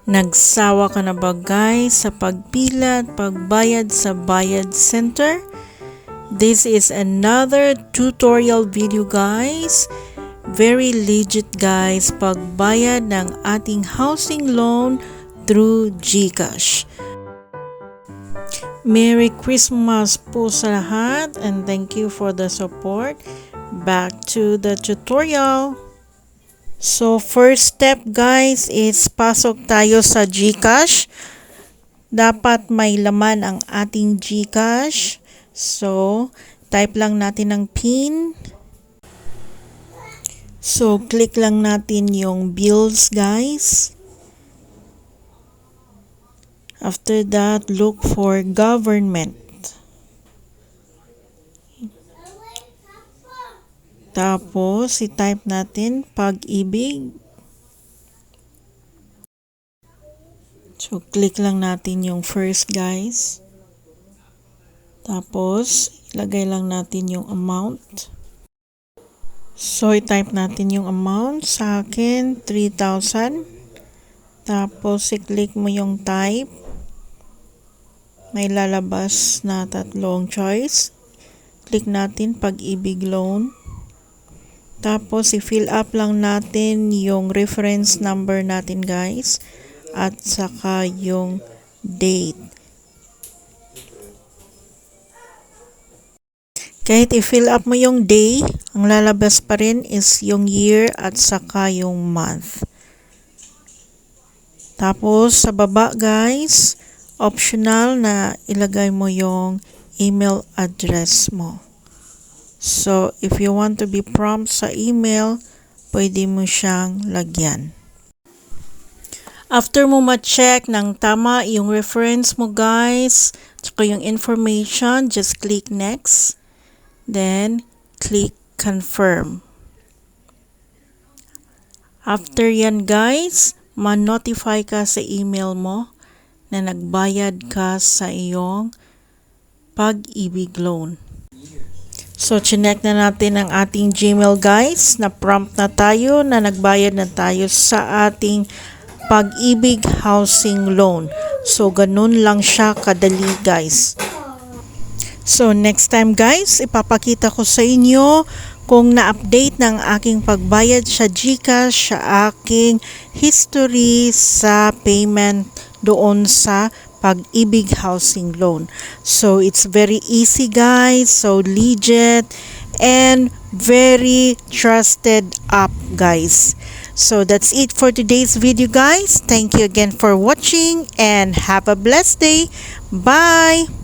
Nagsawa ka na ba guys sa pagpila at pagbayad sa Bayad Center? This is another tutorial video guys. Very legit guys, pagbayad ng ating housing loan through GCash. Merry Christmas po sa lahat and thank you for the support. Back to the tutorial. So first step guys is pasok tayo sa GCash. Dapat may laman ang ating GCash. So type lang natin ang PIN. So click lang natin yung bills guys. After that, look for government. Tapos, i-type natin Pag-ibig. So, click lang natin yung first guys. Tapos, ilagay lang natin yung amount. So, i-type natin yung amount. Sa akin, 3,000. Tapos, i-click mo yung type. May lalabas na tatlong choice. Click natin Pag-ibig loan. Tapos, i-fill up lang natin yung reference number natin guys. At saka yung date. Kahit i-fill up mo yung day, ang lalabas pa rin is yung year at saka yung month. Tapos, sa baba guys, optional na ilagay mo yung email address mo. So, if you want to be prompt sa email, pwede mo siyang lagyan. After mo ma-check ng tama yung reference mo guys, tsaka yung information, just click next. Then, click confirm. After yan guys, ma-notify ka sa email mo na nagbayad ka sa iyong Pag-ibig loan. So, chinek na natin ang ating Gmail guys. Na-prompt na tayo na nagbayad na tayo sa ating Pag-ibig housing loan. So, ganun lang siya kadali guys. So, next time guys, ipapakita ko sa inyo kung na-update ng aking pagbayad sa GCash sa aking history sa payment doon sa Pag-ibig housing loan. So, it's very easy guys, so legit, and very trusted app guys. So, that's it for today's video guys. Thank you again for watching and have a blessed day. Bye!